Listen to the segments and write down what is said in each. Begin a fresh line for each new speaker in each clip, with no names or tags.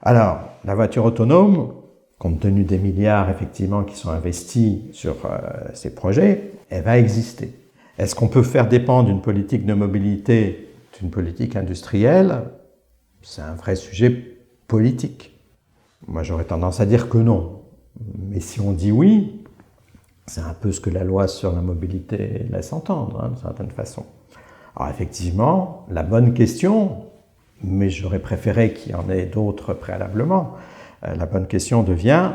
Alors, la voiture autonome, compte tenu des milliards effectivement qui sont investis sur ces projets, elle va exister. Est-ce qu'on peut faire dépendre une politique de mobilité d'une politique industrielle? C'est un vrai sujet politique. Moi, j'aurais tendance à dire que non. Mais si on dit oui, c'est un peu ce que la loi sur la mobilité laisse entendre, d'une certaine façon. Alors effectivement, la bonne question, mais j'aurais préféré qu'il y en ait d'autres préalablement, la bonne question devient,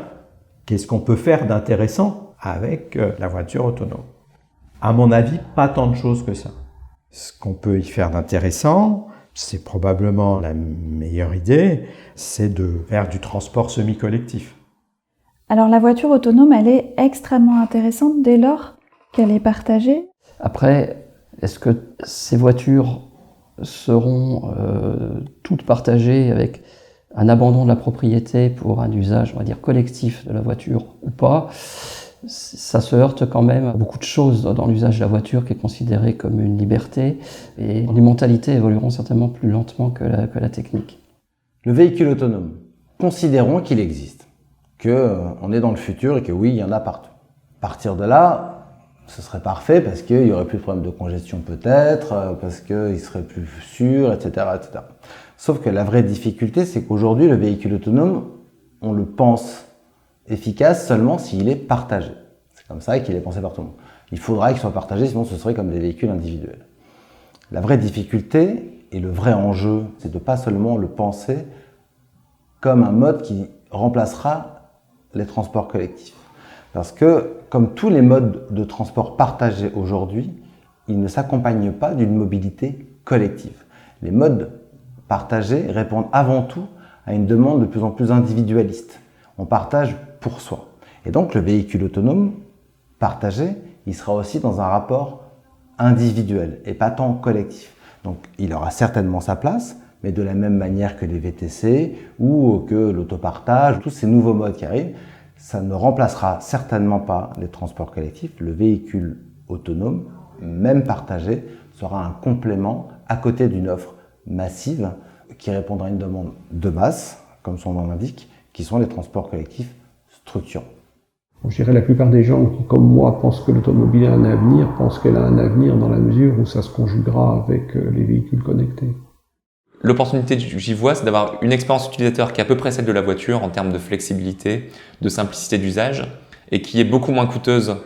qu'est-ce qu'on peut faire d'intéressant avec la voiture autonome? À mon avis, pas tant de choses que ça. Ce qu'on peut y faire d'intéressant, c'est probablement la meilleure idée, c'est de faire du transport semi-collectif.
Alors la voiture autonome, elle est extrêmement intéressante dès lors qu'elle est partagée.
Après, est-ce que ces voitures seront toutes partagées avec un abandon de la propriété pour un usage, on va dire, collectif de la voiture ou pas? Ça se heurte quand même à beaucoup de choses dans l'usage de la voiture qui est considérée comme une liberté, et les mentalités évolueront certainement plus lentement que la technique.
Le véhicule autonome, considérons qu'il existe, qu'on est dans le futur et que oui, il y en a partout. À partir de là, ce serait parfait parce qu'il n'y aurait plus de problème de congestion peut-être, parce qu'il serait plus sûr, etc., etc. Sauf que la vraie difficulté, c'est qu'aujourd'hui, le véhicule autonome, on le pense efficace seulement s'il est partagé. C'est comme ça qu'il est pensé par tout le monde. Il faudra qu'il soit partagé, sinon ce serait comme des véhicules individuels. La vraie difficulté et le vrai enjeu, c'est de pas seulement le penser comme un mode qui remplacera les transports collectifs. Parce que, comme tous les modes de transport partagés aujourd'hui, ils ne s'accompagnent pas d'une mobilité collective. Les modes partagés répondent avant tout à une demande de plus en plus individualiste. On partage pour soi. Et donc le véhicule autonome partagé, il sera aussi dans un rapport individuel et pas tant collectif. Donc il aura certainement sa place, mais de la même manière que les VTC ou que l'autopartage, tous ces nouveaux modes qui arrivent, ça ne remplacera certainement pas les transports collectifs. Le véhicule autonome, même partagé, sera un complément à côté d'une offre massive qui répondra à une demande de masse, comme son nom l'indique, qui sont les transports collectifs structurants.
Je dirais la plupart des gens qui, comme moi, pensent que l'automobile a un avenir, pensent qu'elle a un avenir dans la mesure où ça se conjuguera avec les véhicules connectés.
L'opportunité que j'y vois, c'est d'avoir une expérience utilisateur qui est à peu près celle de la voiture en termes de flexibilité, de simplicité d'usage et qui est beaucoup moins coûteuse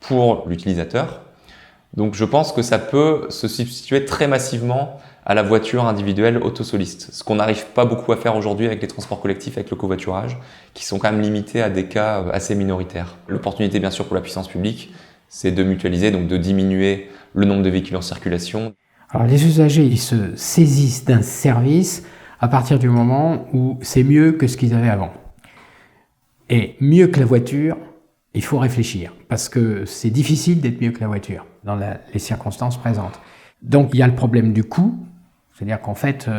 pour l'utilisateur. Donc je pense que ça peut se substituer très massivement à la voiture individuelle autosoliste, ce qu'on n'arrive pas beaucoup à faire aujourd'hui avec les transports collectifs, avec le covoiturage, qui sont quand même limités à des cas assez minoritaires. L'opportunité bien sûr pour la puissance publique, c'est de mutualiser, donc de diminuer le nombre de véhicules en circulation.
Alors les usagers, ils se saisissent d'un service à partir du moment où c'est mieux que ce qu'ils avaient avant. Et mieux que la voiture, il faut réfléchir, parce que c'est difficile d'être mieux que la voiture dans les circonstances présentes. Donc il y a le problème du coût, c'est-à-dire qu'en fait,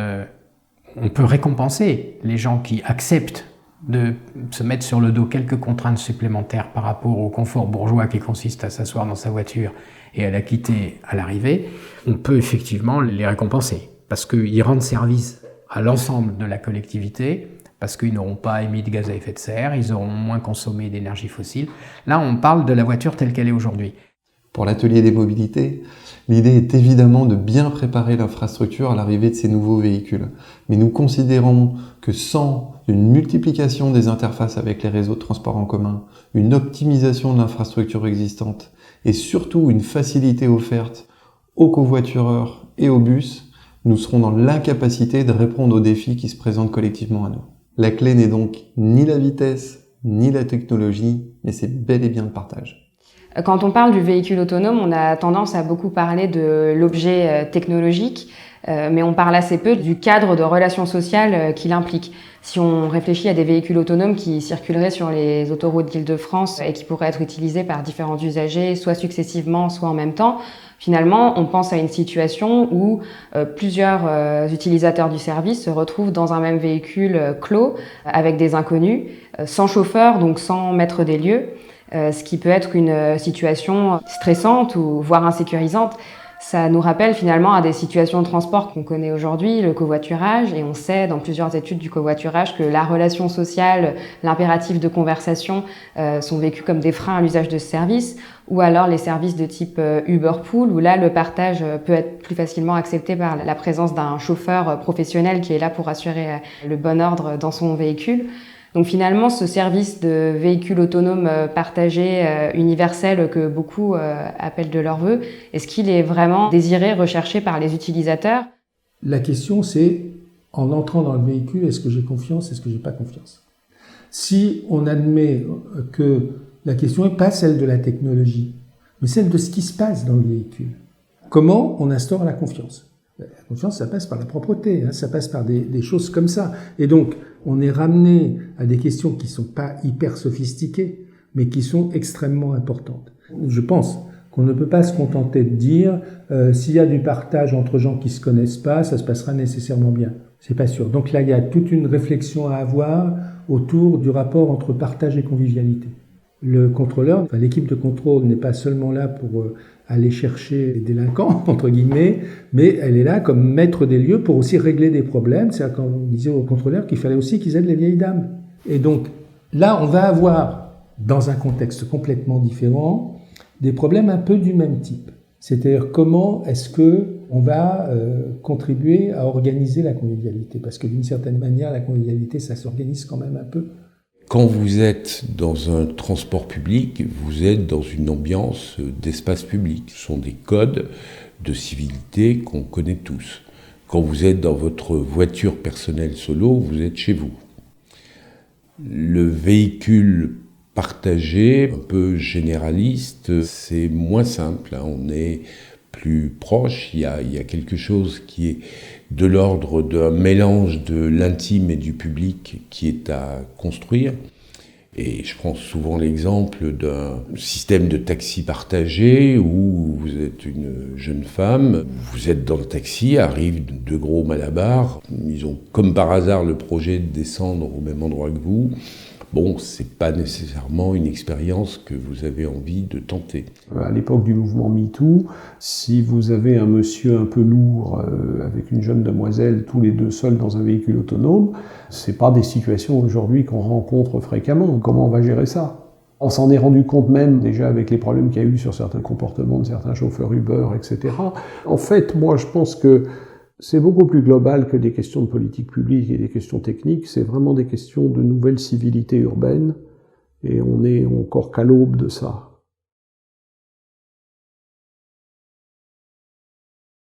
on peut récompenser les gens qui acceptent de se mettre sur le dos quelques contraintes supplémentaires par rapport au confort bourgeois qui consiste à s'asseoir dans sa voiture et à la quitter à l'arrivée. On peut effectivement les récompenser, parce qu'ils rendent service à l'ensemble de la collectivité, parce qu'ils n'auront pas émis de gaz à effet de serre, ils auront moins consommé d'énergie fossile. Là, on parle de la voiture telle qu'elle est aujourd'hui.
Pour l'atelier des mobilités, l'idée est évidemment de bien préparer l'infrastructure à l'arrivée de ces nouveaux véhicules. Mais nous considérons que sans une multiplication des interfaces avec les réseaux de transport en commun, une optimisation de l'infrastructure existante et surtout une facilité offerte aux covoitureurs et aux bus, nous serons dans l'incapacité de répondre aux défis qui se présentent collectivement à nous. La clé n'est donc ni la vitesse, ni la technologie, mais c'est bel et bien le partage.
Quand on parle du véhicule autonome, on a tendance à beaucoup parler de l'objet technologique, mais on parle assez peu du cadre de relations sociales qu'il implique. Si on réfléchit à des véhicules autonomes qui circuleraient sur les autoroutes d'Île-de-France et qui pourraient être utilisés par différents usagers, soit successivement, soit en même temps, finalement, on pense à une situation où plusieurs utilisateurs du service se retrouvent dans un même véhicule clos, avec des inconnus, sans chauffeur, donc sans maître des lieux. Ce qui peut être une situation stressante ou voire insécurisante. Ça nous rappelle finalement à des situations de transport qu'on connaît aujourd'hui, le covoiturage, et on sait dans plusieurs études du covoiturage que la relation sociale, l'impératif de conversation sont vécus comme des freins à l'usage de ce service, ou alors les services de type Uber Pool, où là le partage peut être plus facilement accepté par la présence d'un chauffeur professionnel qui est là pour assurer le bon ordre dans son véhicule. Donc finalement, ce service de véhicule autonome partagé, universel, que beaucoup appellent de leur vœu, est-ce qu'il est vraiment désiré, recherché par les utilisateurs?
La question, c'est, en entrant dans le véhicule, est-ce que j'ai confiance, est-ce que j'ai pas confiance? Si on admet que la question n'est pas celle de la technologie, mais celle de ce qui se passe dans le véhicule, comment on instaure la confiance? La confiance, ça passe par la propreté, ça passe par des choses comme ça. Et donc, on est ramené à des questions qui sont pas hyper sophistiquées, mais qui sont extrêmement importantes. Je pense qu'on ne peut pas se contenter de dire s'il y a du partage entre gens qui se connaissent pas, ça se passera nécessairement bien. C'est pas sûr. Donc là, il y a toute une réflexion à avoir autour du rapport entre partage et convivialité. Le contrôleur, l'équipe de contrôle n'est pas seulement là pour aller chercher les délinquants, entre guillemets, mais elle est là comme maître des lieux pour aussi régler des problèmes. C'est-à-dire qu'on disait aux contrôleurs qu'il fallait aussi qu'ils aident les vieilles dames. Et donc, là, on va avoir, dans un contexte complètement différent, des problèmes un peu du même type. C'est-à-dire comment est-ce que on va contribuer à organiser la convivialité? Parce que d'une certaine manière, la convivialité, ça s'organise quand même un peu.
Quand vous êtes dans un transport public, vous êtes dans une ambiance d'espace public. Ce sont des codes de civilité qu'on connaît tous. Quand vous êtes dans votre voiture personnelle solo, vous êtes chez vous. Le véhicule partagé, un peu généraliste, c'est moins simple. On est plus proche, il y a quelque chose qui est de l'ordre d'un mélange de l'intime et du public qui est à construire. Et je prends souvent l'exemple d'un système de taxi partagé où vous êtes une jeune femme, vous êtes dans le taxi, arrivent deux gros malabars, ils ont comme par hasard le projet de descendre au même endroit que vous. Bon, c'est pas nécessairement une expérience que vous avez envie de tenter.
À l'époque du mouvement MeToo, si vous avez un monsieur un peu lourd avec une jeune demoiselle, tous les deux seuls dans un véhicule autonome, c'est pas des situations aujourd'hui qu'on rencontre fréquemment. Comment on va gérer ça? On s'en est rendu compte même déjà avec les problèmes qu'il y a eu sur certains comportements de certains chauffeurs Uber, etc. En fait, moi, je pense que c'est beaucoup plus global que des questions de politique publique et des questions techniques, c'est vraiment des questions de nouvelle civilité urbaine, et on est encore qu'à l'aube de ça.